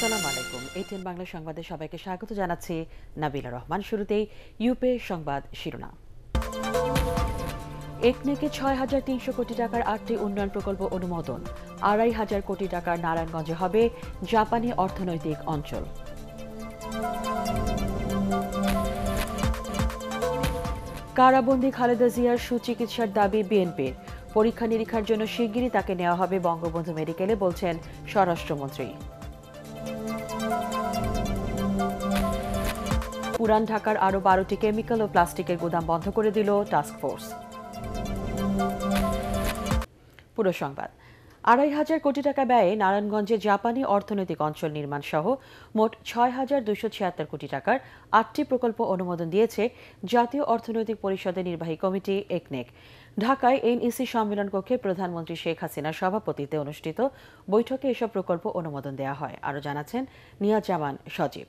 আসসালামু আলাইকুম। এটিএন বাংলা সংবাদে সবাইকে স্বাগত জানাচ্ছি নাবিলা রহমান। শুরুতেই ইউপে সংবাদ শিরোনাম। একনেকে ৬,৩০০ কোটি টাকার ৮টি উন্নয়ন প্রকল্প অনুমোদন। ২,৫০০ কোটি টাকার নারায়ণগঞ্জে হবে জাপানি অর্থনৈতিক অঞ্চল। কারাবন্দী খালেদা জিয়ার সুচিকিৎসার দাবি বিএনপির। পরীক্ষা নিরীক্ষার জন্য শিগগিরই তাকে নেওয়া হবে বঙ্গবন্ধু মেডিকেলে, বলছেন স্বরাষ্ট্রমন্ত্রী। পুরান ঢাকার আরও 12টি কেমিক্যাল ও প্লাস্টিকের গুদাম বন্ধ করে দিল টাস্কফোর্স। পুরো সংবাদ। ২,৫০০ কোটি টাকা ব্যয়ে নারায়ণগঞ্জে জাপানি অর্থনৈতিক অঞ্চল নির্মাণ সহ মোট ৬,২৭৬ কোটি টাকার ৮টি প্রকল্প অনুমোদন দিয়েছে জাতীয় অর্থনৈতিক পরিষদের নির্বাহী কমিটি একনেক। ঢাকায় এনইসি সম্মেলন কক্ষে প্রধানমন্ত্রী শেখ হাসিনার সভাপতিত্বে অনুষ্ঠিত বৈঠকে এসব প্রকল্প অনুমোদন দেওয়া হয়। আরও জানাচ্ছেন নিয়াজ জামান সজীব।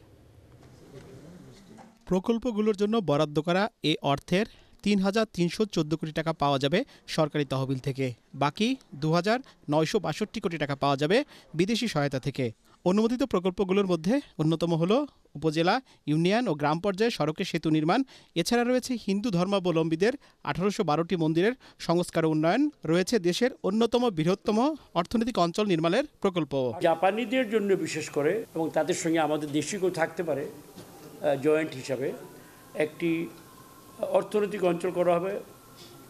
প্রকল্পগুলোর জন্য বরাদ্দ করা এ অর্থের ৩,৩১৪ কোটি টাকা পাওয়া যাবে সরকারি তহবিল থেকে, বাকি ২,৯৬২ কোটি টাকা পাওয়া যাবে বিদেশি সহায়তা থেকে। অনুমোদিত প্রকল্পগুলোর মধ্যে অন্যতম হল উপজেলা, ইউনিয়ন ও গ্রাম পর্যায়ে সড়কে সেতু নির্মাণ। এছাড়া রয়েছে হিন্দু ধর্মাবলম্বীদের ১৮১২টি মন্দিরের সংস্কার ও উন্নয়ন, রয়েছে দেশের অন্যতম বৃহত্তম অর্থনৈতিক অঞ্চল নির্মাণের প্রকল্প। জাপানিদের জন্য বিশেষ করে এবং তাদের সঙ্গে আমাদের দেশীয় থাকতে পারে জয়েন্ট হিসাবে একটি অর্থনৈতিক অঞ্চল করা হবে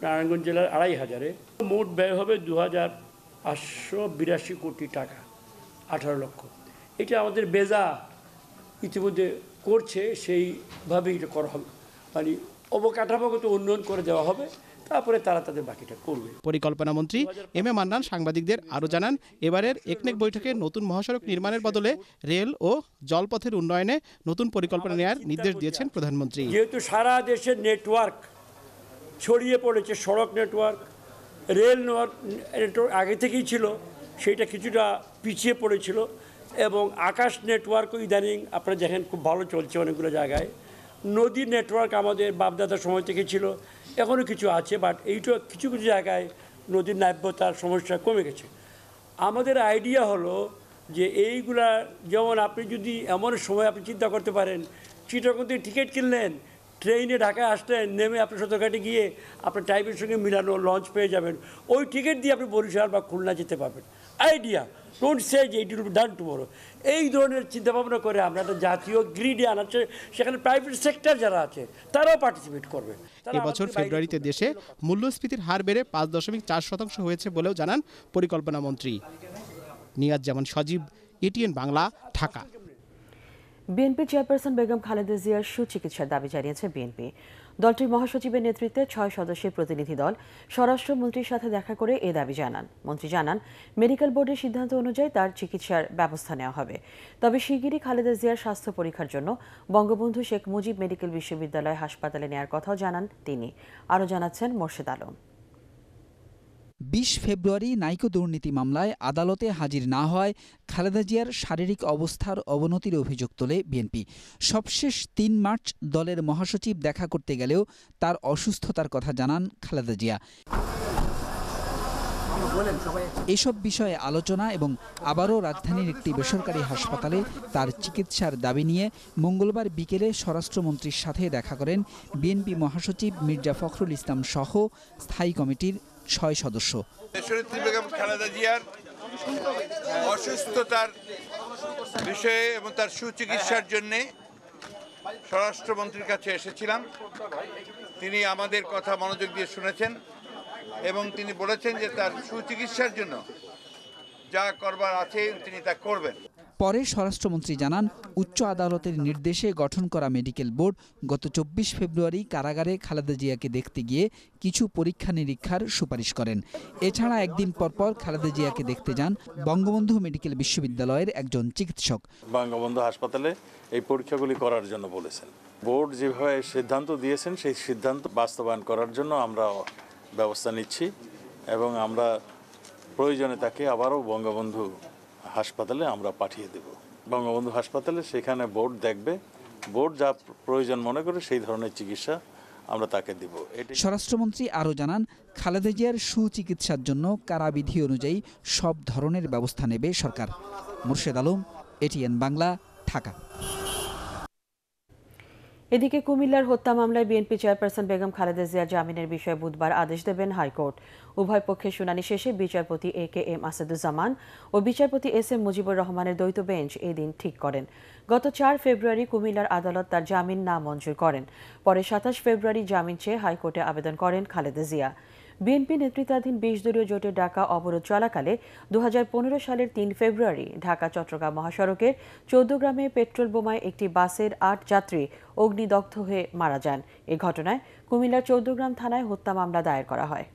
নারায়ণগঞ্জ জেলার ২,৫০০-এ। মোট ব্যয় হবে ২,৮৮২ কোটি টাকা, ১৮ লক্ষ। এটা আমাদের বেজা ইতিমধ্যে করছে, সেইভাবেই এটা করা হবে, মানে অবকাঠামোগত উন্নয়ন করে দেওয়া হবে, তারপরে তারা তাদের বাকিটা করবে। পরিকল্পনা মন্ত্রী এম এ মান্নান সাংবাদিকদের আরও জানান, এবারের একনেক বৈঠকে নতুন মহাসড়ক নির্মাণের বদলে রেল ও জলপথের উন্নয়নে নতুন পরিকল্পনা নেওয়ার নির্দেশ দিয়েছেন প্রধানমন্ত্রী। যেহেতু সারা দেশের নেটওয়ার্ক ছড়িয়ে পড়েছে, সড়ক নেটওয়ার্ক, রেল নেটওয়ার্ক আগে থেকেই ছিল, সেটা কিছুটা পিছিয়ে পড়েছিল, এবং আকাশ নেটওয়ার্কও ইদানিং আপনারা দেখেন খুব ভালো চলছে অনেকগুলো জায়গায়। নদীর নেটওয়ার্ক আমাদের বাপদাদার সময় থেকে ছিল, এখনও কিছু আছে, বাট এইটা কিছু কিছু জায়গায় নদীর নাব্যতার সমস্যা কমে গেছে। আমাদের আইডিয়া হলো যে এইগুলা, যেমন আপনি যদি এমন সময় আপনি চিন্তা করতে পারেন, চিটাগং থেকে টিকিট কিনলেন, ট্রেনে ঢাকায় আসলেন, নেমে আপনি সদরঘাটে গিয়ে আপনার টাইমের সঙ্গে মিলানো লঞ্চ পেয়ে যাবেন, ওই টিকিট দিয়ে আপনি বরিশাল বা খুলনা যেতে পারবেন। আইডিয়া, ডোন্ট সে যে it will be done tomorrow. এই ধরনের চিন্তাভাবনা করে আমরা একটা জাতীয় গ্রিডে আনাচ্ছে, সেখানে প্রাইভেট সেক্টর যারা আছে তারাও পার্টিসিপেট করবে। এবছর ফেব্রুয়ারিতে দেশে মূল্যস্ফীতির হার বেড়ে ৫.৪% হয়েছে বলেও জানান পরিকল্পনা মন্ত্রী। Niaz Zaman Sajib, ATN Bangla, Dhaka. BNP chairperson Begum Khaleda জিয়ার সুচিকিৎসার দাবি জানিয়েছে বিএনপি। দলটির মহাসচিবের নেতৃত্বে ৬ সদস্যের প্রতিনিধি দল স্বরাষ্ট্রমন্ত্রীর সাথে দেখা করে এ দাবি জানান। মন্ত্রী জানান, মেডিকেল বোর্ডের সিদ্ধান্ত অনুযায়ী তার চিকিৎসার ব্যবস্থা নেওয়া হবে। তবে শিগগিরই খালেদা জিয়ার স্বাস্থ্য পরীক্ষার জন্য বঙ্গবন্ধু শেখ মুজিব মেডিকেল বিশ্ববিদ্যালয় হাসপাতালে নেওয়ার কথাও জানান তিনি। আরও জানাচ্ছেন মোর্শেদ আলম। ২০ ফেব্রুয়ারি নাইকো দুর্নীতি মামলায় আদালতে হাজির না হয় খালেদা জিয়ার শারীরিক অবস্থার অবনতির অভিযোগ তোলে বিএনপি। সবশেষ ৩ মার্চ দলের মহাসচিব দেখা করতে গেলেও তার অসুস্থতার কথা জানান খালেদা জিয়া। এসব বিষয়ে আলোচনা এবং আবারও রাজধানীর একটি বেসরকারি হাসপাতালে তার চিকিৎসার দাবি নিয়ে মঙ্গলবার বিকেলে স্বরাষ্ট্রমন্ত্রীর সাথে দেখা করেন বিএনপি মহাসচিব মির্জা ফখরুল ইসলাম সহ স্থায়ী কমিটির ৬ সদস্য। দেশনেত্রী বেগম খালেদা জিয়ার অসুস্থতার বিষয়ে এবং তার সুচিকিৎসার জন্য স্বরাষ্ট্রমন্ত্রীর কাছে এসেছিলাম। তিনি আমাদের কথা মনোযোগ দিয়ে শুনেছেন এবং তিনি বলেছেন যে তার সুচিকিৎসার জন্য যা করবার আছে তিনি তা করবেন। পরে স্বরাষ্ট্রমন্ত্রী জানান, উচ্চ আদালতের নির্দেশে গঠন করা মেডিকেল বোর্ড গত ২৪ ফেব্রুয়ারি কারাগারে খালেদা জিয়াকে দেখতে গিয়ে কিছু পরীক্ষা নিরীক্ষার সুপারিশ করেন। এছাড়া একদিন পরপর খালেদা জিয়াকে দেখতে যান বঙ্গবন্ধু মেডিকেল বিশ্ববিদ্যালয়ের একজন চিকিৎসক। বঙ্গবন্ধু হাসপাতালে এই পরীক্ষাগুলি করার জন্য বলেছেন। বোর্ড যেভাবে সিদ্ধান্ত দিয়েছেন সেই সিদ্ধান্ত বাস্তবায়ন করার জন্য আমরা ব্যবস্থা নিচ্ছি এবং আমরা প্রয়োজনে তাকে আবারও বঙ্গবন্ধু হাসপাতালে আমরা পাঠিয়ে দেব। বঙ্গবন্ধু হাসপাতালে সেখানে বোর্ড দেখবে, বোর্ড যা প্রয়োজন মনে করে সেই ধরনের চিকিৎসা আমরা তাকে দেব। স্বরাষ্ট্রমন্ত্রী আরও জানান, খালেদা জিয়ার সুচিকিৎসার জন্য কারাবিধি অনুযায়ী সব ধরনের ব্যবস্থা নেবে সরকার। মোর্শেদ আলম, এটিএন বাংলা, ঢাকা। এদিকে কুমিল্লার হত্যা মামলায় বিএনপি চেয়ারপারসন বেগম খালেদা জিয়ার জামিনের বিষয়ে বুধবার আদেশ দেবেন হাইকোর্ট। উভয় পক্ষের শুনানি শেষে বিচারপতি AK-M আসাদুজ্জামান ও বিচারপতি SM মুজিবুর রহমানের দ্বৈত বেঞ্চ এই দিন ঠিক করেন। গত 4 ফেব্রুয়ারি কুমিল্লার আদালত তার জামিন নামঞ্জুর করেন। পরে 27 ফেব্রুয়ারি জামিন চেয়ে হাইকোর্টে আবেদন করেন খালেদা জিয়া। বিএনপি নেতৃত্বাধীন 20 দলীয় জোটের ডাকা অবরোধ চলাকালে 2015 সালের 3 ফেব্রুয়ারি ঢাকা চট্টগ্রাম মহাসড়কের 14 গ্রামে পেট্রোল বোমায় একটি বাসের 8 যাত্রী অগ্নিদগ্ধ হয়ে মারা যান। এ ঘটনায় কুমিল্লার 14 গ্রাম থানায় হত্যা মামলা দায়ের করা হয়।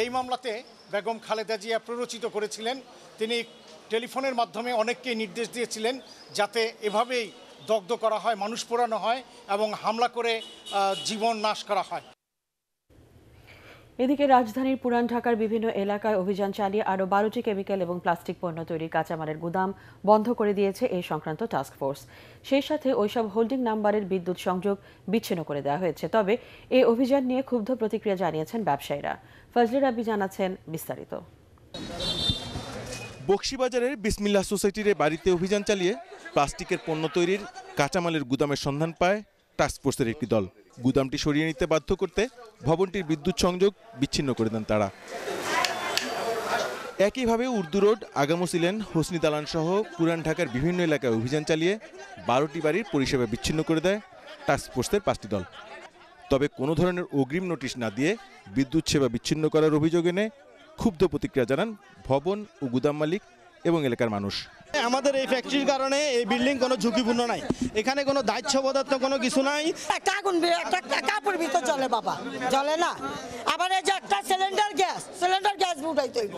এই মামলাতে বেগম খালেদা জিয়া প্ররোচিত করেছিলেন। তিনি টেলিফোনের মাধ্যমে অনেককে নির্দেশ দিয়েছিলেন যাতে এভাবেই দগ্ধ করা হয়, মানুষ পোড়ানো হয় এবং হামলা করে জীবন নাশ করা হয়। এদিকে রাজধানীর পুরান ঢাকার বিভিন্ন এলাকায় অভিযান চালিয়ে আরও 12টি কেমিক্যাল এবং প্লাস্টিক পণ্য তৈরির কাঁচামালের গুদাম বন্ধ করে দিয়েছে এই সংক্রান্ত টাস্কফোর্স। সেই সাথে ওইসব হোল্ডিং নাম্বারের বিদ্যুৎ সংযোগ বিচ্ছিন্ন করে দেওয়া হয়েছে। তবে এই অভিযান নিয়ে ক্ষুব্ধ প্রতিক্রিয়া জানিয়েছেন ব্যবসায়ীরা। ফজলে রাব্বি জানাচ্ছেন বিস্তারিত। বকশীবাজারের বিসমিল্লাহ সোসাইটির বাড়িতে অভিযান চালিয়ে প্লাস্টিকের পণ্য তৈরির কাঁচামালের গুদামের সন্ধান পায় টাস্কফোর্সের একটি দল। গুদামটি সরিয়ে নিতে বাধ্য করতে ভবনটির বিদ্যুৎ সংযোগ বিচ্ছিন্ন করে দেন তারা। একইভাবে Urdu road, Agamasi lane, Hosni দালান সহ পুরান ঢাকার বিভিন্ন এলাকায় অভিযান চালিয়ে 12টি বাড়ির পরিষেবা বিচ্ছিন্ন করে দেয় টাস্কফোর্সের 5টি দল। তবে কোনো ধরনের অগ্রিম নোটিশ না দিয়ে বিদ্যুৎ সেবা বিচ্ছিন্ন করার অভিযোগ এনে ক্ষুব্ধ প্রতিক্রিয়া জানান ভবন ও গুদাম মালিক এবং এলাকার মানুষ। আমাদের এই ফ্যাক্টরির কারণে এই বিল্ডিং কোনো ঝুঁকিপূর্ণ নাই, এখানে কোনো দায়িত্ববোধত্ব কোনো কিছু নাই। একটা আগুন একটা কাপড় ভিতর জ্বলে বাবা, জ্বলে না। আবার এই যে একটা সিলিন্ডার গ্যাস উঠাইতে হইব,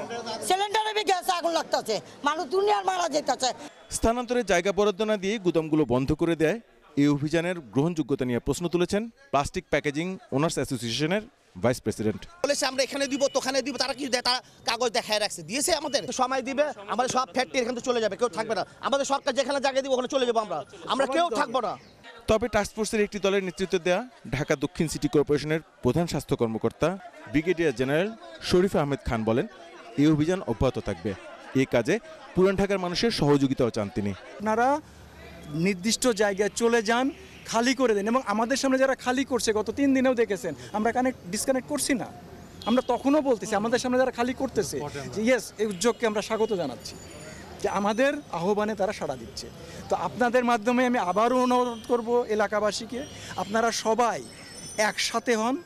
সিলিন্ডারে গ্যাস আগুন লাগতেছে, মানুষ দুনিয়ার মারা যেতেছে। স্থানান্তরের জায়গা বরাদ্দ না দিয়ে গুদামগুলো বন্ধ করে দেয় এই অভিযানের গ্রহণযোগ্যতা নিয়ে প্রশ্ন তুলেছেন প্লাস্টিক প্যাকেজিং ওনার্স অ্যাসোসিয়েশনের ভাইস প্রেসিডেন্ট। বলেছে আমরা এখানে দিব, তোখানে দিব, তারা কি তারা কাগজ দেখায় রাখছে, দিয়েছে আমাদের সময় দিবে, আমাদের সব ফ্যাক্টরি এখান থেকে চলে যাবে, কেউ থাকবে না। আমাদের সরকার যেখানে জায়গা দিব ওখানে চলে যাবো, আমরা কেউ থাকবো না। তবে টাস্কফোর্সের একটি দলের নেতৃত্ব দেয়া ঢাকা দক্ষিণ সিটি কর্পোরেশনের প্রধান স্বাস্থ্য কর্মকর্তা ব্রিগেডিয়ার জেনারেল শরীফ আহমেদ খান বলেন, এই অভিযান অব্যাহত থাকবে। এই কাজে পুরান ঢাকার মানুষের সহযোগিতাও চান তিনি। আপনারা নির্দিষ্ট জায়গায় চলে যান, খালি করে দেন, এবং আমাদের সামনে যারা খালি করছে গত 3 দিনেও দেখেছেন, আমরা ডিসকানেক্ট করছি না। আমরা তখনও বলতেছি আমাদের সামনে যারা খালি করতেছে যে ইয়েস, এই উদ্যোগকে আমরা স্বাগত জানাচ্ছি, যে আমাদের আহ্বানে তারা সাড়া দিচ্ছে। তো আপনাদের মাধ্যমে আমি আবারও অনুরোধ করব এলাকাবাসীকে, আপনারা সবাই একসাথে হন,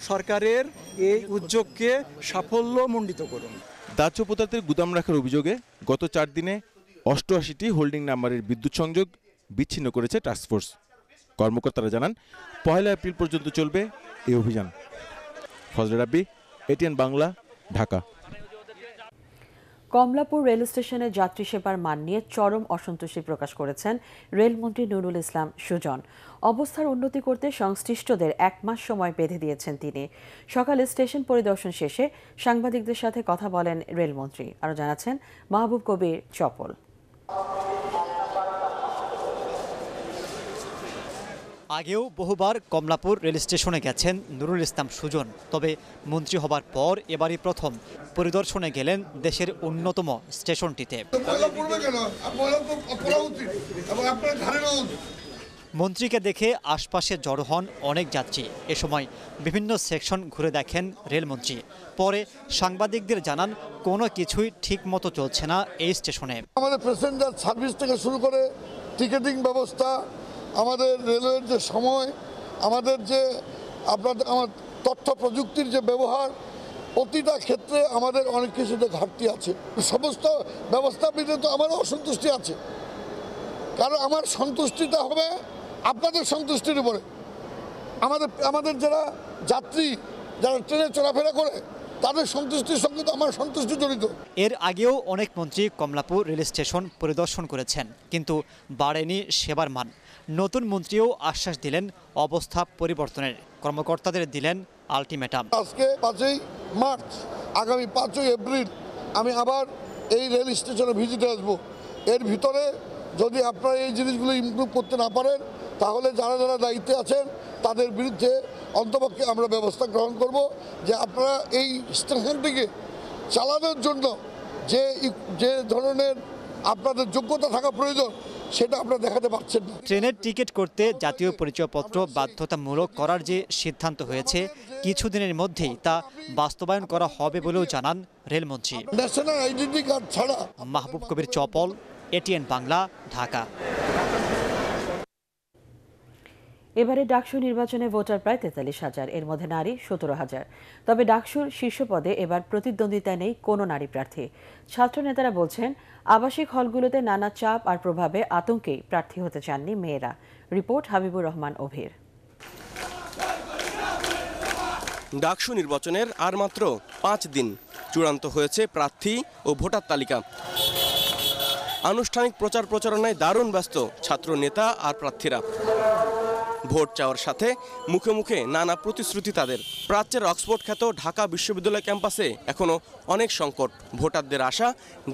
সরকারের এই উদ্যোগকে সাফল্যমণ্ডিত করুন। দাহ্য পদার্থের গুদাম রাখার অভিযোগে গত 4 দিনে 88টি হোল্ডিং নাম্বারের বিদ্যুৎ সংযোগ বিচ্ছিন্ন করেছে টাস্কফোর্স। কর্মকর্তারা জানান 1 এপ্রিল পর্যন্ত চলবে এই অভিযান। ফজলে রাব্বি, এটিএন বাংলা, ঢাকা। কমলাপুর রেল স্টেশনে যাত্রী সেবার মান নিয়ে চরম অসন্তুষ্টি প্রকাশ করেছেন রেলমন্ত্রী নুরুল ইসলাম সুজন। অবস্থার উন্নতি করতে সংশ্লিষ্টদের 1 মাস সময় বেঁধে দিয়েছেন তিনি। সকালে স্টেশন পরিদর্শন শেষে সাংবাদিকদের সাথে কথা বলেন রেলমন্ত্রী। আরও জানাচ্ছেন মাহবুব কবির চপল। আগেও বহুবার কমলাপুর রেল স্টেশনে গেছেন নুরুল ইসলাম সুজন, তবে মন্ত্রী হবার পর এবারই প্রথম পরিদর্শনে গেলেন দেশের অন্যতম স্টেশনটিতে। মন্ত্রীকে দেখে আশপাশে জড়ো হন অনেক যাত্রী। এ সময় বিভিন্ন সেকশন ঘুরে দেখেন রেলমন্ত্রী। পরে সাংবাদিকদের জানান কোনো কিছুই ঠিক মতো চলছে না এই স্টেশনে। আমাদের প্যাসেঞ্জার সার্ভিস থেকে শুরু করে টিকেটিং ব্যবস্থা, আমাদের রেলওয়ের যে সময়, আমাদের যে আমার তথ্য প্রযুক্তির যে ব্যবহার, প্রতিটা ক্ষেত্রে আমাদের অনেক কিছুতে ঘাটতি আছে। সমস্ত ব্যবস্থাবিদে তো আমারও অসন্তুষ্টি আছে, কারণ আমার সন্তুষ্টিটা হবে আপনাদের সন্তুষ্টির উপরে। আমাদের যারা যাত্রী, যারা ট্রেনে চলাফেরা করে, তাদের সন্তুষ্টির সঙ্গে তো আমার সন্তুষ্টি জড়িত। এর আগেও অনেক মন্ত্রী কমলাপুর রেল স্টেশন পরিদর্শন করেছেন, কিন্তু বাড়েনি সেবার মান। নতুন মন্ত্রীও আশ্বাস দিলেন অবস্থা পরিবর্তনের, কর্মকর্তাদের দিলেন আলটিমেটাম। আজকে 5ই মার্চ, আগামী 5ই এপ্রিল আমি আবার এই রেল স্টেশনে ভিজিটে আসবো। এর ভিতরে যদি আপনারা এই জিনিসগুলো ইমপ্রুভ করতে না পারেন, তাহলে যারা যারা দায়িত্বে আছেন তাদের বিরুদ্ধে অন্তপক্ষে আমরা ব্যবস্থা গ্রহণ করব, যে আপনারা এই স্টেশনটিকে চালানোর জন্য যে ধরনের আপনাদের যোগ্যতা থাকা প্রয়োজন, সেটা আপনারা দেখাতে পারছেন না। ট্রেনের টিকিট করতে জাতীয় পরিচয়পত্র বাধ্যতামূলক করার যে সিদ্ধান্ত হয়েছে কিছুদিনের মধ্যেই তা বাস্তবায়ন করা হবে বলেও জানান রেলমন্ত্রী। ন্যাশনাল আইডেন্টি কার্ড ছাড়া। মাহবুব কবির চপল, এটিএন বাংলা, ঢাকা। এবারে ডাকসু নির্বাচনে ভোটার প্রায় 43,000, এর মধ্যে নারী 17,000। তবে ডাকসুর শীর্ষ পদে এবার প্রতিদ্বন্দ্বিতায় নেই কোনো নারী প্রার্থী। ছাত্র নেতারা বলছেন, আবাসিক হলগুলোতে নানা চাপ আর প্রভাবে আতঙ্কেই প্রার্থী হতে চাননি মেয়েরা। রিপোর্ট হাবিবুর রহমান অভির। ডাকসু নির্বাচনের আর মাত্র 5 দিন, চূড়ান্ত হয়েছে প্রার্থী ও ভোটার তালিকা। আনুষ্ঠানিক প্রচার প্রচারণায় দারুণ ব্যস্ত ছাত্র নেতা আর প্রার্থীরা। ভোট চাওয়ার সাথে মুখে মুখে নানা প্রতিশ্রুতি তাদের। প্রাচ্যের অক্সফোর্ড খ্যাত ঢাকা বিশ্ববিদ্যালয় ক্যাম্পাসে এখনো অনেক সংকট। ভোটারদের আশা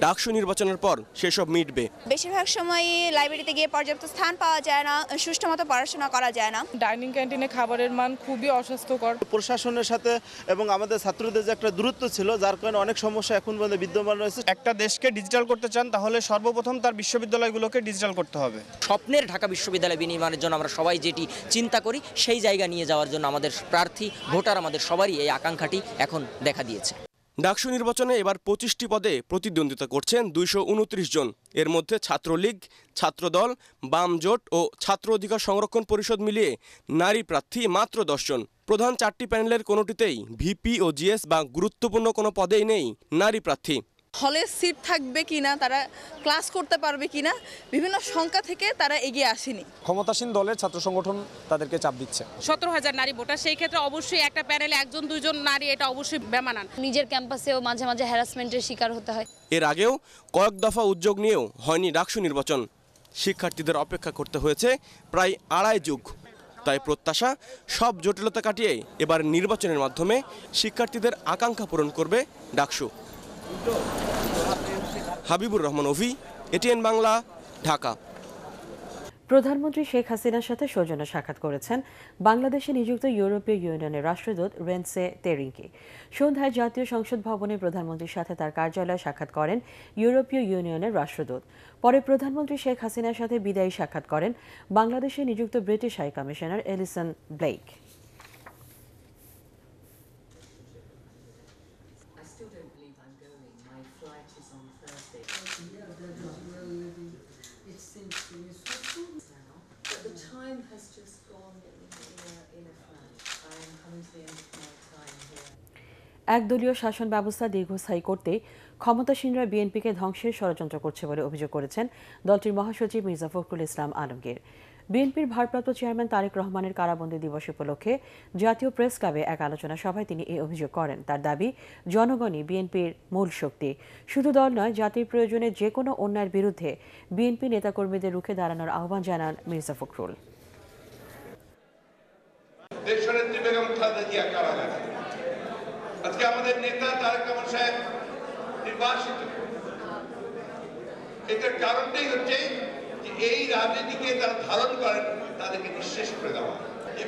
ডাকসু নির্বাচনের পর সেসব মিটবে। বেশিরভাগ সময়ই লাইব্রেরিতে গিয়ে পর্যাপ্ত স্থান পাওয়া যায় না, সুষ্ঠু মতো পড়াশোনা করা যায় না। ডাইনিং ক্যান্টিনে খাবারের মান খুবই অস্বাস্থ্যকর। প্রশাসনের সাথে এবং আমাদের ছাত্রদের যে একটা দূরত্ব ছিল, যার কারণে অনেক সমস্যা এখন পর্যন্ত বিদ্যমান রয়েছে। একটা দেশকে ডিজিটাল করতে চান তাহলে সর্বপ্রথম তার বিশ্ববিদ্যালয়গুলোকে ডিজিটাল করতে হবে। স্বপ্নের ঢাকা বিশ্ববিদ্যালয় বিনির্মাণের জন্য আমরা সবাই যেটি চিন্তা করি, সেই জায়গা নিয়ে যাওয়ার জন্য আমাদের প্রার্থী ভোটার আমাদের সবারই এই আকাঙ্ক্ষাটি এখন দেখা দিয়েছে। ডাকসু নির্বাচনে এবার 25টি পদে প্রতিদ্বন্দ্বিতা করছেন 229 জন। এর মধ্যে ছাত্রলীগ, ছাত্রদল, বাম জোট ও ছাত্র অধিকার সংরক্ষণ পরিষদ মিলিয়ে নারী প্রার্থী মাত্র 10 জন। প্রধান 4টি প্যানেলের কোনোটিতেই ভিপি ও জিএস বা গুরুত্বপূর্ণ কোনো পদেই নেই নারী প্রার্থী। হলে সিট থাকবে কিনা, তারা ক্লাস করতে পারবে কিনা, বিভিন্ন সংখ্যা থেকে তারা এগিয়ে আসেনি। ক্ষমতাসীন দলের ছাত্র সংগঠন তাদেরকে চাপ দিচ্ছে। 17,000 নারী ভোটার, সেই ক্ষেত্রে অবশ্যই একটা প্যানেলে 1-2 নারী, এটা অবশ্যই বেমানান। নিজের ক্যাম্পাসেও মাঝে মাঝে হ্যারাসমেন্টের শিকার হতে হয়। এর আগেও কয়েক দফা উদ্যোগ নিয়েও হয়নি ডাকসু নির্বাচন। শিক্ষার্থীদের অপেক্ষা করতে হয়েছে প্রায় 2.5 যুগ। তাই প্রত্যাশা, সব জটিলতা কাটিয়ে এবার নির্বাচনের মাধ্যমে শিক্ষার্থীদের আকাঙ্ক্ষা পূরণ করবে ডাকসু। হাবিবুর রহমান অভি, এটিএন বাংলা, ঢাকা। প্রধানমন্ত্রী শেখ হাসিনার সাথে সৌজন্য সাক্ষাৎ করেছেন বাংলাদেশে নিযুক্ত ইউরোপীয় ইউনিয়নের রাষ্ট্রদূত রেনসে তেরিঙ্কি। সন্ধ্যায় জাতীয় সংসদ ভবনে প্রধানমন্ত্রীর সাথে তার কার্যালয়ে সাক্ষাৎ করেন ইউরোপীয় ইউনিয়নের রাষ্ট্রদূত। পরে প্রধানমন্ত্রী শেখ হাসিনার সাথে বিদায়ী সাক্ষাৎ করেন বাংলাদেশে নিযুক্ত British high commissioner Alison Blake. একদলীয় শাসন ব্যবস্থা দীর্ঘস্থায়ী করতে ক্ষমতাসীনরা বিএনপিকে ধ্বংসের ষড়যন্ত্র করছে বলে অভিযোগ করেছেন দলটির মহাসচিব মির্জা ফখরুল ইসলাম আলমগীর। বিএনপির ভারপ্রাপ্ত চেয়ারম্যান তারেক রহমানের কারাবন্দী দিবস উপলক্ষে জাতীয় প্রেস ক্লাবে এক আলোচনা সভায় তিনি এই অভিযোগ করেন। তার দাবি, জনগণই বিএনপির মূল শক্তি। শুধু দল নয়, জাতির প্রয়োজনে যে কোনো অন্যায়ের বিরুদ্ধে বিএনপি নেতাকর্মীদের রুখে দাঁড়ানোর আহ্বান জানান মির্জা ফখরুল। আজকে আমাদের নেতা তারেক রহমান সাহেব নির্বাসিত, এটার কারণটাই হচ্ছে যে এই রাজনীতিকে তারা ধারণ করেন, তাদেরকে নিঃশেষ করে দেওয়া।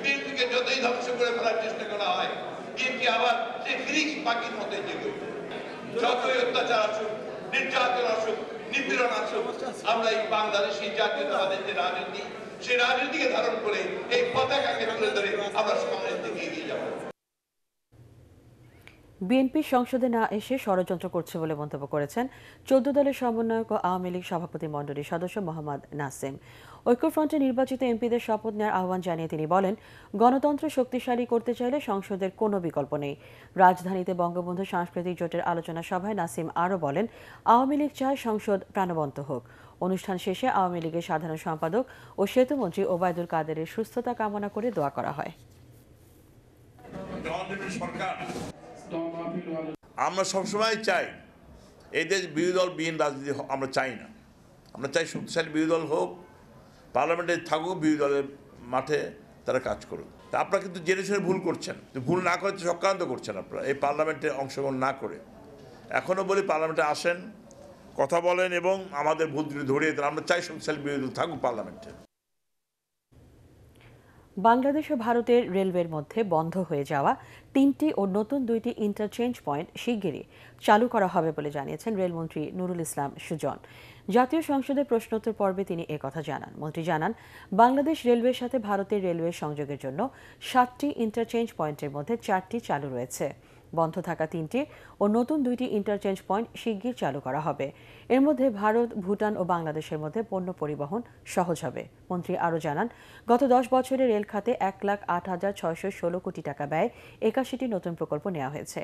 বিএনপিকে যতই ধ্বংস করে ফেলার চেষ্টা করা হয়, বিএনপি আবার সেই ফিনিক্স পাখির মতো জেগে ওঠে। যতই অত্যাচার আসুক, নির্যাতন আসুক, নিপীড়ন আসুক, আমরা এই বাংলাদেশি জাতীয়তাবাদের যে রাজনীতি, সেই রাজনীতিকে ধারণ করে এই পতাকাকে তুলে ধরে আমরা সামনের দিকে এগিয়ে যাব। বিএনপি সংসদে না এসে ষড়যন্ত্র করছে বলে মন্তব্য করেছেন 14 দলের সমন্বয়ক ও আওয়ামী লীগ সভাপতি মণ্ডলীর সদস্য মোহাম্মদ নাসিম। ঐক্যফ্রন্টে নির্বাচিত এমপিদের শপথ নেওয়ার আহ্বান জানিয়ে তিনি বলেন, গণতন্ত্র শক্তিশালী করতে চাইলে সংসদের কোনো বিকল্প নেই। রাজধানীতে বঙ্গবন্ধু সাংস্কৃতিক জোটের আলোচনা সভায় নাসিম আরও বলেন, আওয়ামী লীগ চায় সংসদ প্রাণবন্ত হোক। অনুষ্ঠান শেষে আওয়ামী লীগের সাধারণ সম্পাদক ও সেতুমন্ত্রী ওবায়দুল কাদেরের সুস্থতা কামনা করে দোয়া করা হয়। আমরা সবসময় চাই এই দেশ বিরোধী দল বিহীন রাজনীতি আমরা চাই না। আমরা চাই শক্তিশালী বিরোধী দল হোক, পার্লামেন্টে থাকুক, বিরোধী দলের মাঠে তারা কাজ করুক। তা আপনারা কিন্তু জেনে শুনে ভুল করছেন, ভুল না করে চক্রান্ত করছেন আপনারা এই পার্লামেন্টে অংশগ্রহণ না করে। এখনও বলি পার্লামেন্টে আসেন, কথা বলেন এবং আমাদের ভুল ধরিয়ে দেন। আমরা চাই শক্তিশালী বিরোধী দল থাকুক পার্লামেন্টে। বাংলাদেশ ও ভারতের রেলওয়ের মধ্যে বন্ধ হয়ে যাওয়া 3টি ও নতুন 2টি ইন্টারচেঞ্জ পয়েন্ট শিগগিরই চালু করা হবে বলে জানিয়েছেন রেলমন্ত্রী নুরুল ইসলাম সুজন। জাতীয় সংসদে প্রশ্নোত্তর পর্বে তিনি একথা জানান। মন্ত্রী জানান, বাংলাদেশ রেলওয়ের সাথে ভারতের রেলওয়ে সংযোগের জন্য 7টি ইন্টারচেঞ্জ পয়েন্টের মধ্যে 4টি চালু রয়েছে। বন্ধ থাকা 3টি ও নতুন 2টি ইন্টারচেঞ্জ পয়েন্ট শিগগির চালু করা হবে। এর মধ্যে ভারত, ভুটান ও বাংলাদেশের মধ্যে পণ্য পরিবহন সহজ হবে। মন্ত্রী আরও জানান, গত 10 বছরে রেল খাতে 1,08,616 কোটি টাকা ব্যয় 81টি নতুন প্রকল্প নেওয়া হয়েছে।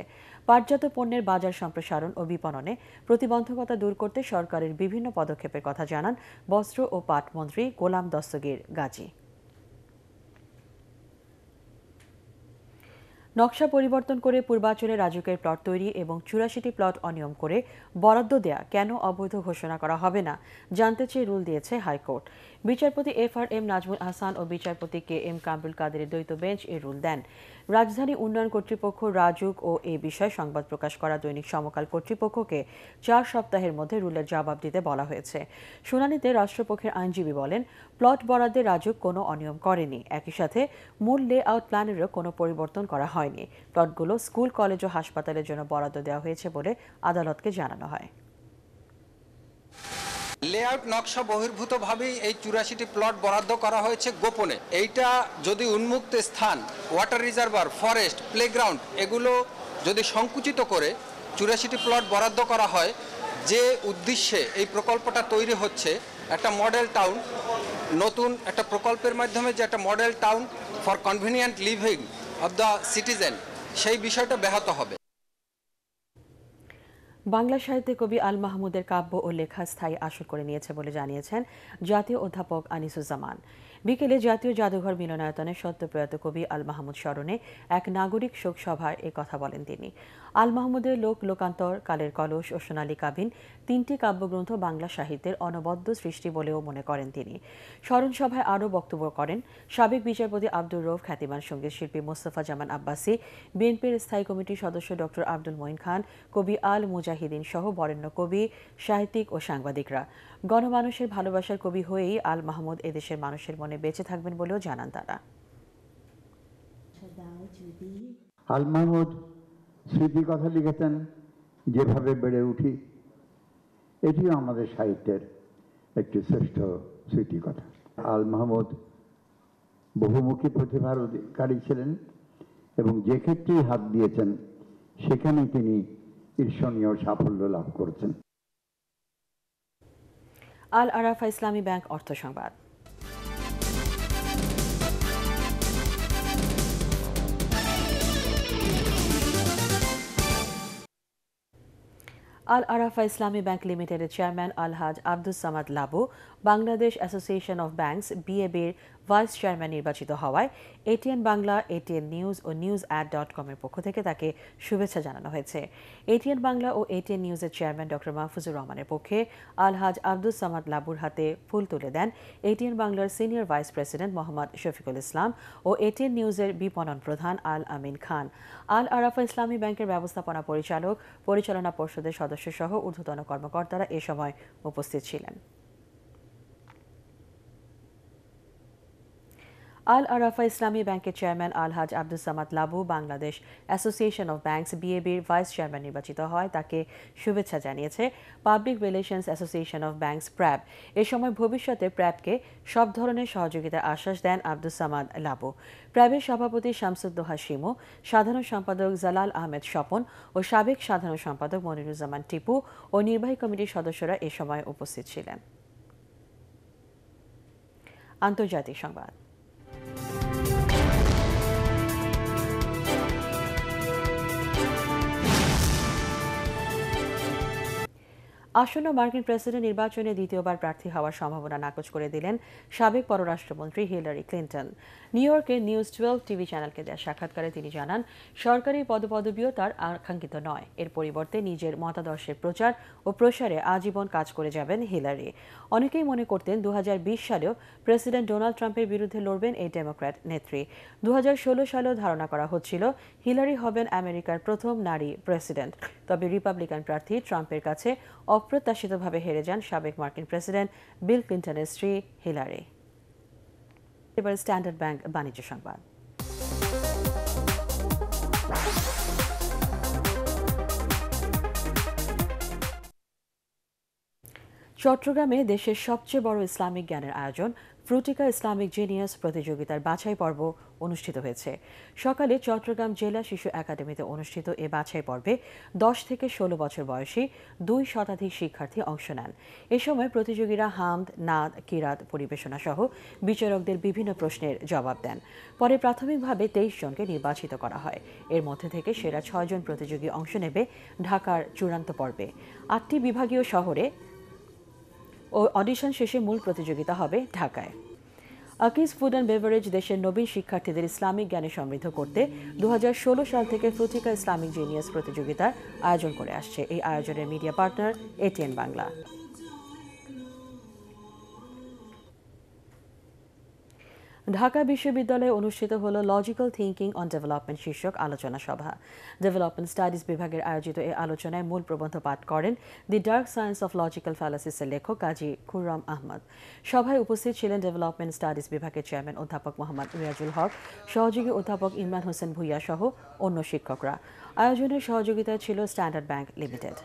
পাটজাত পণ্যের বাজার সম্প্রসারণ ও বিপণনে প্রতিবন্ধকতা দূর করতে সরকারের বিভিন্ন পদক্ষেপের কথা জানান বস্ত্র ও পাট মন্ত্রী গোলাম দস্তগীর গাজী। নকশা পরিবর্তন করে পূর্বাঞ্চলে রাজুকের প্লট তৈরি এবং 84টি প্লট অনিয়ম করে বরাদ্দ দেয়া কেন অবৈধ ঘোষণা করা হবে না জানতে চেয়ে রুল দিয়েছে হাইকোর্ট। বিচারপতি FRM নাজমুল আহসান ও বিচারপতি KM কামরুল কাদেরের দ্বৈত বেঞ্চ এই রুল দেন। রাজধানী উন্নয়ন কর্তৃপক্ষ রাজুক ও এ বিষয়ে সংবাদ প্রকাশ করা দৈনিক সমকাল কর্তৃপক্ষকে 4 সপ্তাহের মধ্যে রুলের জবাব দিতে বলা হয়েছে। শুনানিতে রাষ্ট্রপক্ষের আইনজীবী বলেন, প্লট বরাদ্দে রাজুক কোনো অনিয়ম করেনি। একই সাথে মূল লেআউট প্ল্যানেরও কোনো পরিবর্তন করা হয়নি। প্লটগুলো স্কুল, কলেজ ও হাসপাতালের জন্য বরাদ্দ দেওয়া হয়েছে বলে আদালতকে জানানো হয়। লেআউট নকশা বহির্ভূতভাবেই এই 84টি প্লট বরাদ্দ করা হয়েছে গোপনে। এইটা যদি উন্মুক্ত স্থান, ওয়াটার রিজার্ভার, ফরেস্ট, প্লেগ্রাউন্ড এগুলো যদি সংকুচিত করে 84টি প্লট বরাদ্দ করা হয়, যে উদ্দেশ্যে এই প্রকল্পটা তৈরি হচ্ছে, একটা মডেল টাউন, নতুন একটা প্রকল্পের মাধ্যমে যে একটা model town for convenient living of the citizen, সেই বিষয়টা ব্যাহত হবে। বাংলা সাহিত্যে কবি আল মাহমুদের কাব্য ও লেখা স্থায়ী আসর করে নিয়েছে বলে জানিয়েছেন জাতীয় অধ্যাপক আনিসুজ্জামান। বিকেলে জাতীয় জাদুঘর মিলনায়তনে সদ্যপ্রয়াত কবি আল মাহমুদ স্মরণে এক নাগরিক শোক সভায় এ কথা বলেন তিনি। আল মাহমুদের লোকান্তর, কালের কলস ও সোনালী কাবিন 3টি কাব্যগ্রন্থ বাংলা সাহিত্যের অনবদ্য সৃষ্টি বলেও মনে করেন তিনি। স্মরণ সভায় আরও বক্তব্য করেন সাবেক বিচারপতি আব্দুর রউফ, খ্যাতিমান সঙ্গীত শিল্পী মোস্তফা জামান আব্বাসী, বিএনপির স্থায়ী কমিটির সদস্য ডক্টর আব্দুল মঈন খান, কবি আল মুজাহিদিন সহ বরেণ্য কবি, সাহিত্যিক ও সাংবাদিকরা। গণমানুষের ভালোবাসার কবি হয়েই আল মাহমুদ এদেশের মানুষের মনে বেঁচে থাকবেন বলেও জানান তারা। আল মাহমুদ স্মৃতি কথা লিখেছেন, যেভাবে বেড়ে উঠি, এটিও আমাদের সাহিত্যের একটি শ্রেষ্ঠ স্মৃতি কথা। আল মাহমুদ বহুমুখী প্রতিভার অধিকারী ছিলেন এবং যে ক্ষেত্রেই হাত দিয়েছেন সেখানেই তিনি ঈর্ষণীয় সাফল্য লাভ করেছেন। আল আরাফা ইসলামী ব্যাংক অর্থ সংবাদ। আল আরাফা ইসলামী ব্যাংক লিমিটেডের chairman Alhaj Abdus Samad Labu Bangladesh association of banks BAB-র ভাইস চেয়ারম্যান নির্বাচিত হওয়ায় ATN বাংলা, ATN নিউজ ও newsad.com এর পক্ষ থেকে তাকে শুভেচ্ছা জানানো হয়েছে। ATN বাংলা ও ATN নিউজের চেয়ারম্যান ডক্টর মাহফুজুর রহমানের পক্ষে আলহাজ আব্দুস সামাদ লাবুর হাতে ফুল তুলে দেন ATN বাংলার senior vice president Mohammad Shafiqul Islam ও ATN নিউজের বিপণন প্রধান আল আমিন খান। আল আরাফা ইসলামী ব্যাংকের ব্যবস্থাপনা পরিচালক, পরিচালনা পর্ষদের সদস্য সহ ঊর্ধ্বতন কর্মকর্তারা এ সময় উপস্থিত ছিলেন। আল আরাফা ইসলামী ব্যাংকের chairman Alhaj Abdus Samad Labu Bangladesh association of banks BAB-র ভাইস চেয়ারম্যান নির্বাচিত হয় তাকে শুভেচ্ছা জানিয়েছে public relations association of banks PRAB। এ সময় ভবিষ্যতে PRAB-কে সব ধরনের সহযোগিতার আশ্বাস দেন আব্দুস সামাদ লাবু। PRAB-এর সভাপতি শামসুদ্দোহা শিমু, সাধারণ সম্পাদক জালাল আহমেদ স্বপন ও সাবেক সাধারণ সম্পাদক মনিরুজ্জামান টিপু ও নির্বাহী কমিটির সদস্যরা এ সময় উপস্থিত ছিলেন। আন্তর্জাতিক সংবাদ। আসন্ন মার্কিন প্রেসিডেন্ট নির্বাচনে দ্বিতীয়বার প্রার্থী হওয়ার সম্ভাবনা নাকচ করে দিলেন সাবেক পররাষ্ট্রমন্ত্রী হিলারি ক্লিন্টন। নিউ ইয়র্কে নিউজ 12 টিভি চ্যানেলকে দেওয়া সাক্ষাৎকারে তিনি জানান, সরকারি পদপদবিও তার আকাঙ্ক্ষিত নয়। এর পরিবর্তে নিজের মতাদর্শের প্রচার ও প্রসারে আজীবন কাজ করে যাবেন হিলারি। অনেকেই মনে করতেন 2020 সালেও প্রেসিডেন্ট ডোনাল্ড ট্রাম্পের বিরুদ্ধে লড়বেন এই ডেমোক্র্যাট নেত্রী। 2016 সালেও ধারণা করা হচ্ছিল হিলারি হবেন আমেরিকার প্রথম নারী প্রেসিডেন্ট। তবে রিপাবলিকান প্রার্থী ট্রাম্পের কাছে অপ্রত্যাশিতভাবে হেরে যান সাবেক মার্কিন প্রেসিডেন্ট বিল ক্লিন্টনের স্ত্রী হিলারি। এবার স্ট্যান্ডার্ড ব্যাংক বাণিজ্য সংবাদ। চট্টগ্রামে দেশের সবচেয়ে বড় ইসলামিক জ্ঞানের আয়োজন ফ্রুটিকা ইসলামিক জিনিয়াস প্রতিযোগিতার বাছাই পর্ব অনুষ্ঠিত হয়েছে। সকালে চট্টগ্রাম জেলা শিশু একাডেমিতে অনুষ্ঠিত এ বাছাই পর্বে 10 থেকে 16 বছর বয়সী 2 শতাধিক শিক্ষার্থী অংশ নেন। এ সময় প্রতিযোগীরা হামদ, নাদ, কিরাত পরিবেশনা সহ বিচারকদের বিভিন্ন প্রশ্নের জবাব দেন। পরে প্রাথমিকভাবে 23 জনকে নির্বাচিত করা হয়। এর মধ্যে থেকে সেরা 6 জন প্রতিযোগী অংশ নেবে ঢাকার চূড়ান্ত পর্বে। 8টি বিভাগীয় শহরে ও অডিশন শেষে মূল প্রতিযোগিতা হবে ঢাকায়। আকিজ ফুড অ্যান্ড বেভারেজ দেশের নবীন শিক্ষার্থীদের ইসলামিক জ্ঞানে সমৃদ্ধ করতে 2016 সাল থেকে ফ্রুটিকা ইসলামিক জিনিয়াস প্রতিযোগিতার আয়োজন করে আসছে। এই আয়োজনের media partner ATN Bangla. Dhaka বিশ্ববিদ্যালয়ে অনুষ্ঠিত হলো লজিক্যাল থিংকিং অন ডেভেলপমেন্ট শীর্ষক আলোচনা সভা। ডেভেলপমেন্ট স্টাডিজ বিভাগের আয়োজিত এই আলোচনায় মূল প্রবন্ধ পাঠ করেন দি ডার্ক সায়েন্স অফ লজিক্যাল ফ্যালাসিসের লেখক কাজী খুররম আহমদ। সভায় উপস্থিত ছিলেন ডেভেলপমেন্ট স্টাডিজ বিভাগের চেয়ারম্যান অধ্যাপক মোহাম্মদ রিয়াজুল হক, সহযোগী অধ্যাপক ইমরান হোসেন ভুইয়া সহ অন্য শিক্ষকরা। আয়োজনের সহযোগিতায় ছিল স্ট্যান্ডার্ড ব্যাংক লিমিটেড।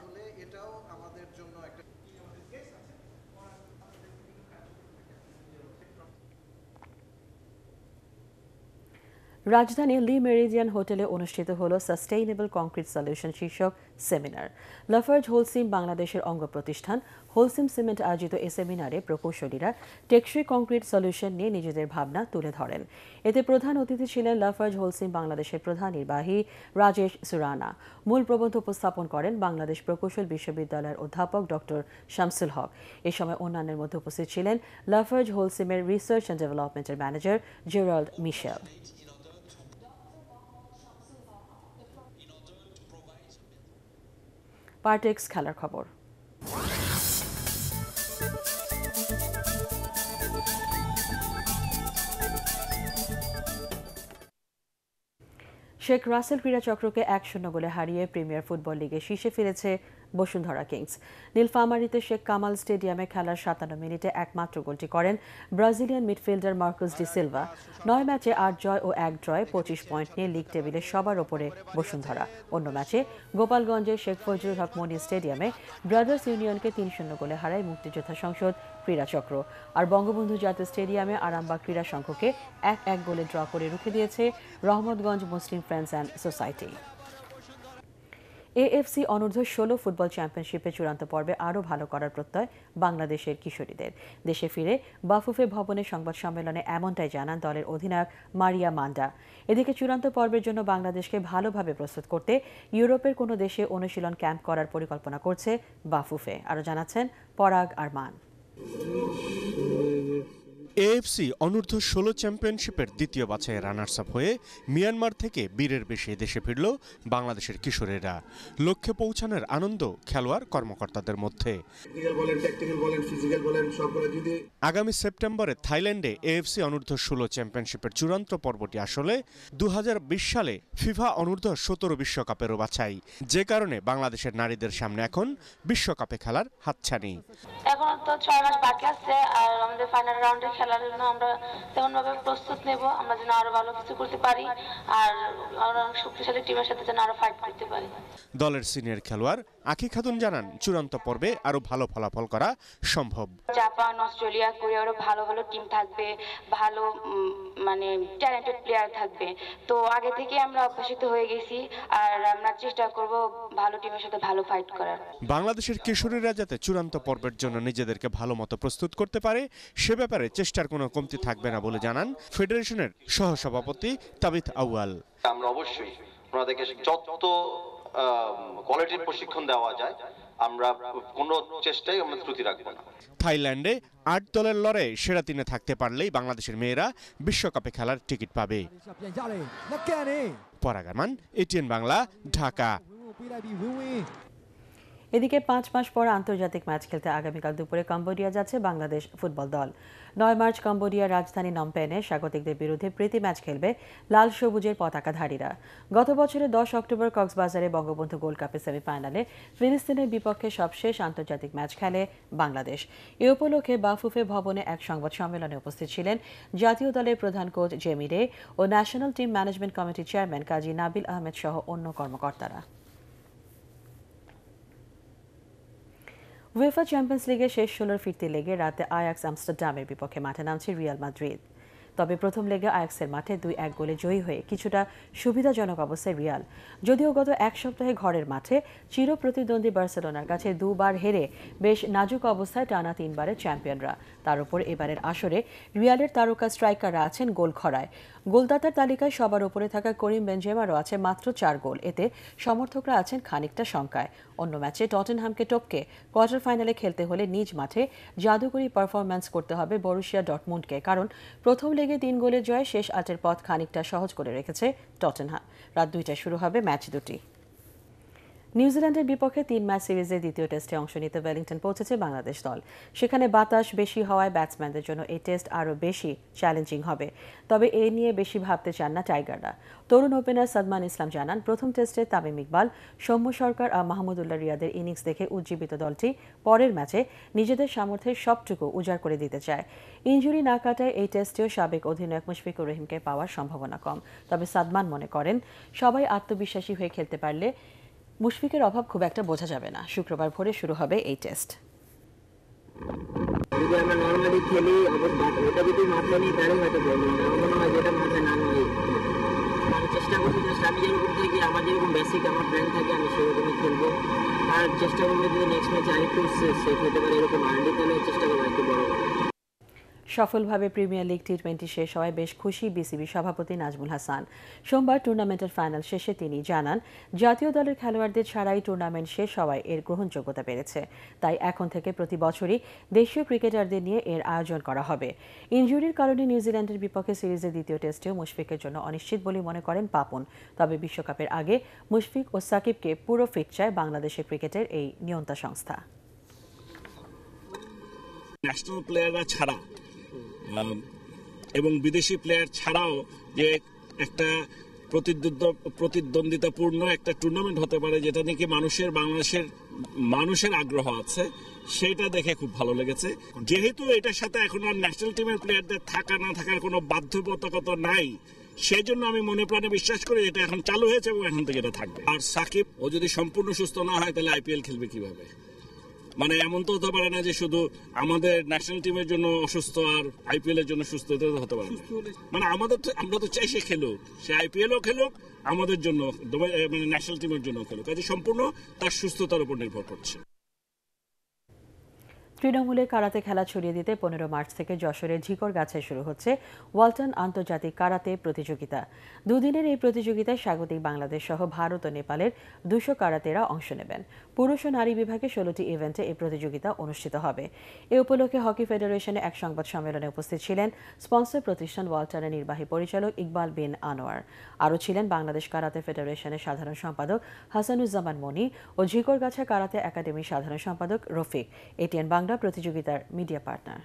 রাজধানী লি মেরিডিয়ান হোটেলে অনুষ্ঠিত হলো সাস্টেইনেবল কংক্রিট সলিউশন শীর্ষক সেমিনার। লাফার্জ হোলসিম বাংলাদেশের অঙ্গ প্রতিষ্ঠান হোলসিম সিমেন্ট আয়োজিত এই সেমিনারে প্রকৌশলীরা টেকসই কংক্রিট সলিউশন নিয়ে নিজেদের ভাবনা তুলে ধরেন। এতে প্রধান অতিথি ছিলেন লাফার্জ হোলসিম বাংলাদেশের প্রধান নির্বাহী রাজেশ সুরানা। মূল প্রবন্ধ উপস্থাপন করেন বাংলাদেশ প্রকৌশল বিশ্ববিদ্যালয়ের অধ্যাপক ডক্টর শামসুল হক। এ সময় অন্যান্যের মধ্যে উপস্থিত ছিলেন লাফার্জ হোলসিমের রিসার্চ অ্যান্ড ডেভেলপমেন্টের ম্যানেজার জেরাল্ড মিশেল। পার্টেক্স খেলার খবর। শেখ রাসেল ক্রীড়াচক্রকে 1-0 গোলে হারিয়ে প্রিমিয়ার ফুটবল লিগে শীর্ষে ফিরেছে বসুন্ধরা কিংস। নীলফামারীতে শেখ কামাল স্টেডিয়ামে খেলার 57 মিনিটে একমাত্র গোলটি করেন Brazilian midfielder Marquis D Silva. 9 ম্যাচে 8 জয় ও 1 ড্রয়ে 25 পয়েন্ট নিয়ে লিগ টেবিলে সবার ওপরে বসুন্ধরা। অন্য ম্যাচে গোপালগঞ্জের শেখ ফজলুল হক মনি স্টেডিয়ামে ব্রাদার্স ইউনিয়নকে 3-0 গোলে হারায় মুক্তিযোদ্ধা সংসদ ক্রীড়াচক্র। আর বঙ্গবন্ধু জাতীয় স্টেডিয়ামে আরামবাগ ক্রীড়া সংঘকে 1-1 গোলে ড্র করে রুখে দিয়েছে রহমতগঞ্জ মুসলিম ফ্রেন্ডস অ্যান্ড সোসাইটি। এএফসি অনূর্ধ্ব 16 ফুটবল চ্যাম্পিয়নশিপে চূড়ান্ত পর্বে আরও ভালো করার প্রত্যয় বাংলাদেশের কিশোরীদের। দেশে ফিরে বাফুফে ভবনে সংবাদ সম্মেলনে এমনটাই জানান দলের অধিনায়ক মারিয়া মান্ডা। এদিকে চূড়ান্ত পর্বের জন্য বাংলাদেশকে ভালোভাবে প্রস্তুত করতে ইউরোপের কোনো দেশে অনুশীলন ক্যাম্প করার পরিকল্পনা করছে বাফুফে। আরও জানাচ্ছেন পরাগ আরমান। এএফসি অনূর্ধ্ব 16 চ্যাম্পিয়নশিপের দ্বিতীয় বাছাইয়ে রানার্স আপ হয়ে মিয়ানমার থেকে বীরের বেশে দেশে ফিরল বাংলাদেশের কিশোরেরা। লক্ষ্যে পৌঁছানোর আনন্দ খেলোয়াড় কর্মকর্তাদের মধ্যে। আগামী সেপ্টেম্বরে থাইল্যান্ডে এএফসি অনূর্ধ্ব 16 চ্যাম্পিয়নশিপের চূড়ান্ত পর্বটি আসলে 2020 সালে ফিফা অনূর্ধ্ব 17 বিশ্বকাপেরও বাছাই, যে কারণে বাংলাদেশের নারীদের সামনে এখন বিশ্বকাপে খেলার হাতছানি। এখন তো 6 মাস বাকি আছে, আর আমাদের ফাইনাল রাউন্ডে খেলার জন্য আমরা তেমনভাবে প্রস্তুত নেব, আমরা যেন আরো ভালো কিছু করতে পারি আর আরো শক্তিশালী টিমের সাথে যেন আরো ফাইট করতে পারি। দলের সিনিয়র খেলোয়াড় আঁখি খাতুন জানান চূড়ান্ত পর্বে আরো ভালো ফলাফল করা সম্ভব। জাপান, অস্ট্রেলিয়া, কোরিয়ারও ভালো ভালো টিম থাকবে, ভালো মানে ট্যালেন্টেড প্লেয়ার থাকবে। তো আগে থেকে আমরা অভ্যসিত হয়ে গেছি আর আমরা চেষ্টা করব ভালো টিমের সাথে ভালো ফাইট করার। বাংলাদেশের কিশোরীরা যাতে চূড়ান্ত পর্বের জন্য নিজেদেরকে ভালো মতো প্রস্তুত করতে পারে সে ব্যাপারে চেষ্টার কোনো কমতি থাকবে না বলে জানান ফেডারেশনের সহসভাপতি তাবিথ আউয়াল। আমরা অবশ্যই ওনাদেরকে যত কোয়ালিটির প্রশিক্ষণ দেওয়া যায় আমরা কোনো চেষ্টায় আমরা ত্রুটি রাখবো না। থাইল্যান্ডে 8 দলের লড়াইয়ে সেরা 3-এ থাকতে পারলেই বাংলাদেশের মেয়েরা বিশ্বকাপে খেলার টিকিট পাবে। পরাগ আরমান, এটিএন বাংলা, ঢাকা। এদিকে 5 মাস পর আন্তর্জাতিক ম্যাচ খেলতে আগামীকাল দুপুরে কম্বোডিয়া যাচ্ছে বাংলাদেশ ফুটবল দল। 9 মার্চ কম্বোডিয়ার রাজধানী নমপেনে স্বাগতিকদের বিরুদ্ধে প্রীতি ম্যাচ খেলবে লাল সবুজের পতাকাধারীরা। গত বছরের 10 অক্টোবর কক্সবাজারে বঙ্গবন্ধু গোল্ড কাপের সেমিফাইনালে ফিলিস্তিনের বিপক্ষে সবশেষ আন্তর্জাতিক ম্যাচ খেলে বাংলাদেশ। এ উপলক্ষে বাফুফে ভবনে এক সংবাদ সম্মেলনে উপস্থিত ছিলেন জাতীয় দলের প্রধান কোচ জেমি রে ও ন্যাশনাল টিম ম্যানেজমেন্ট কমিটির চেয়ারম্যান কাজী নাবিল আহমেদ সহ অন্য কর্মকর্তারা। উয়েফা চ্যাম্পিয়ন্স লিগের শেষ 16 ফিরতি লেগে রাতে আয়াক্স আমস্টারডামের বিপক্ষে মাঠে নামছে রিয়াল মাদ্রিদ। তবে প্রথম লেগে আয়াক্সের মাঠে 2-1 গোলে জয়ী হয়ে কিছুটা সুবিধাজনক অবস্থায় রিয়াল। যদিও গত এক সপ্তাহে ঘরের মাঠে চির প্রতিদ্বন্দ্বী বার্সেলোনার কাছে দুবার হেরে বেশ নাজুক অবস্থায় টানা 3বারের চ্যাম্পিয়নরা। তার উপর এবারের আসরে রিয়ালের তারকা স্ট্রাইকাররা আছেন গোল খরায়। গোলদাতার তালিকায় সবার উপরে থাকা করিম বেনজেমারও আছে মাত্র 4 গোল। এতে সমর্থকরা আছেন খানিকটা শঙ্কায়। অন্য ম্যাচে টটেনহামকে টপকে কোয়ার্টার ফাইনালে খেলতে হলে নিজ মাঠে জাদুকরী পারফরম্যান্স করতে হবে বরুশিয়া ডর্টমুন্ডকে, কারণ প্রথম লেগে 3 গোলের জয়ে শেষ 8-এর পথ খানিকটা সহজ করে রেখেছে টটেনহাম। রাত 2টায় শুরু হবে ম্যাচ দুটি। নিউজিল্যান্ডের বিপক্ষে 3 ম্যাচ সিরিজের দ্বিতীয় টেস্টে অংশ নিতে ওয়েলিংটন পৌঁছেছে বাংলাদেশ দল। সেখানে বাতাস বেশি হওয়ায় ব্যাটসম্যানদের জন্য এই টেস্ট আরও বেশি চ্যালেঞ্জিং হবে। তবে এ নিয়ে বেশি ভাবতে চান না টাইগাররা। তরুণ ওপেনার সাদমান ইসলাম জানান, প্রথম টেস্টে তামিম ইকবাল, সৌম্য সরকার আর মাহমুদুল্লাহ রিয়াদের ইনিংস দেখে উজ্জীবিত দলটি পরের ম্যাচে নিজেদের সামর্থ্যের সবটুকু উজাড় করে দিতে চায়। ইনজুরি না কাটায় এই টেস্টেও সাবেক অধিনায়ক মুশফিকুর রহিমকে পাওয়ার সম্ভাবনা কম। তবে সাদমান মনে করেন, সবাই আত্মবিশ্বাসী হয়ে খেলতে পারলে মুশফিকের অভাব খুব একটা বোঝা যাবে না। শুক্রবার ভোরে শুরু হবে এই টেস্ট। যদি আমরা নর্মালি খেলি ওটা যদি মাথায় নিই তাহলে হয়তো প্রবলেম আমার মনে হয় যেটা মাথায় না নিয়ে আমি চেষ্টা করছি যে আমি যেরকম থেকে আমার যেরকম বেসিক আমার প্ল্যান থাকে আমি সেরকমই খেলবো। আর চেষ্টা করবো যদি নেক্সট ম্যাচে আরেকটু সেট হতে পারে এরকম আর্লি তাহলে চেষ্টা করবো একটু বড় করে। সফলভাবে প্রিমিয়ার লিগ টি20 শেষ হওয়ায় বেশ খুশি বিসিবি সভাপতি নাজমুল হাসান। সোমবার টুর্নামেন্টের ফাইনাল শেষে তিনি জানান, জাতীয় দলের খেলোয়াড়দের ছাড়াই টুর্নামেন্ট শেষ হওয়ায় এর গ্রহণযোগ্যতা বেড়েছে। তাই এখন থেকে প্রতি বছরই দেশীয় ক্রিকেটারদের নিয়ে এর আয়োজন করা হবে। ইনজুরির কারণে নিউজিল্যান্ডের বিপক্ষে সিরিজের দ্বিতীয় টেস্টেও মুশফিকের জন্য অনিশ্চিত বলে মনে করেন পাপন। তবে বিশ্বকাপের আগে মুশফিক ও সাকিবকে পুরো ফিট চায় বাংলাদেশের ক্রিকেটের এই নিয়ন্তা সংস্থা। ন্যাশনাল প্লেয়াররা ছাড়া এবং বিদেশি প্লেয়ার ছাড়াও যে একটা প্রতিদ্বন্দ্বিতাপূর্ণ একটা টুর্নামেন্ট হতে পারে যেটা নাকি বাংলাদেশের মানুষের আগ্রহ আছে, সেটা দেখে খুব ভালো লেগেছে। যেহেতু এটার সাথে এখন আর ন্যাশনাল টিমের প্লেয়ারদের থাকা না থাকার কোনো বাধ্যবাধকতা নাই, সেই জন্য আমি মনে প্রাণে বিশ্বাস করি এটা এখন চালু হয়েছে এবং এখন থেকে এটা থাকবে। আর সাকিব ও যদি সম্পূর্ণ সুস্থ না হয় তাহলে আইপিএল খেলবে কিভাবে? মানে এমন তো হতে পারে না যে শুধু আমাদের ন্যাশনাল টিমের জন্য অসুস্থ আর আইপিএল এর জন্য সুস্থ হতে পারে না। মানে আমরা তো চাই সে খেলুক, সে আইপিএলও খেলুক, আমাদের জন্য মানে ন্যাশনাল টিমের জন্য খেলুক। কাজে সম্পূর্ণ তার সুস্থতার উপর নির্ভর করছে। তৃণমূলে কারাতে খেলা ছড়িয়ে দিতে 15 মার্চ থেকে যশোরের ঝিকরগাছে শুরু হচ্ছে ওয়ালটন আন্তর্জাতিক কারাতে প্রতিযোগিতা। দুদিনের এই প্রতিযোগিতায় স্বাগতিক বাংলাদেশ সহ ভারত ও নেপালের 200 কারাতেরা অংশ নেবেন। পুরুষ ও নারী বিভাগে 16টি ইভেন্টে এই প্রতিযোগিতা অনুষ্ঠিত হবে। এ উপলক্ষে হকি ফেডারেশনে এক সংবাদ সম্মেলনে উপস্থিত ছিলেন স্পন্সর প্রতিষ্ঠান ওয়ালটনের নির্বাহী পরিচালক ইকবাল বিন আনোয়ার। আরও ছিলেন বাংলাদেশ কারাতে ফেডারেশনের সাধারণ সম্পাদক হাসানুজ্জামান মনি ও ঝিকরগাছা কারাতে একাডেমির সাধারণ সম্পাদক রফিক। এটিএন বাংলা প্রতিযোগিতার মিডিয়া পার্টনার।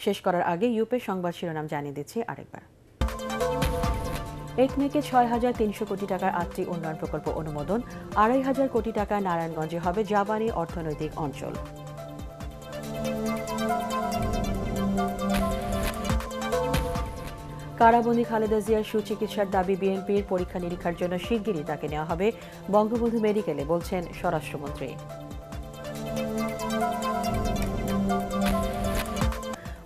শেষ করার আগে ইউপের সংবাদ শিরোনাম জানিয়ে দিচ্ছি আরেকবার। একনেকে 6,300 কোটি টাকার 8টি উন্নয়ন প্রকল্প অনুমোদন, 2,500 কোটি টাকা নারায়ণগঞ্জে হবে জাপানি অর্থনৈতিক অঞ্চল। কারাবন্দী খালেদা জিয়ার সুচিকিৎসার দাবি বিএনপির, পরীক্ষা নিরীক্ষার জন্য শিগগিরই তাকে নেওয়া হবে বঙ্গবন্ধু মেডিকেলে, বলছেন স্বরাষ্ট্রমন্ত্রী।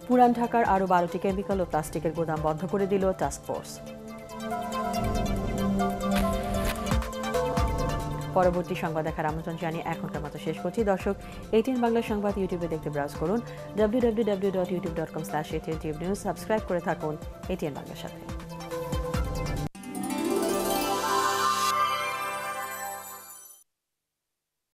পুরান ঢাকার আরও 12টি কেমিক্যাল ও প্লাস্টিকের গোদাম বন্ধ করে দিল টাস্কফোর্স। পরবর্তী সংবাদ দেখার আমন্ত্রণ জানিয়ে এখনকার মতো শেষ করছি। দর্শক, এটিএন বাংলা সংবাদ ইউটিউবে দেখতে ব্রাউজ করুন www.youtube.com/ATN Tube News। সাবস্ক্রাইব করে থাকুন এটিএন বাংলার সাথে।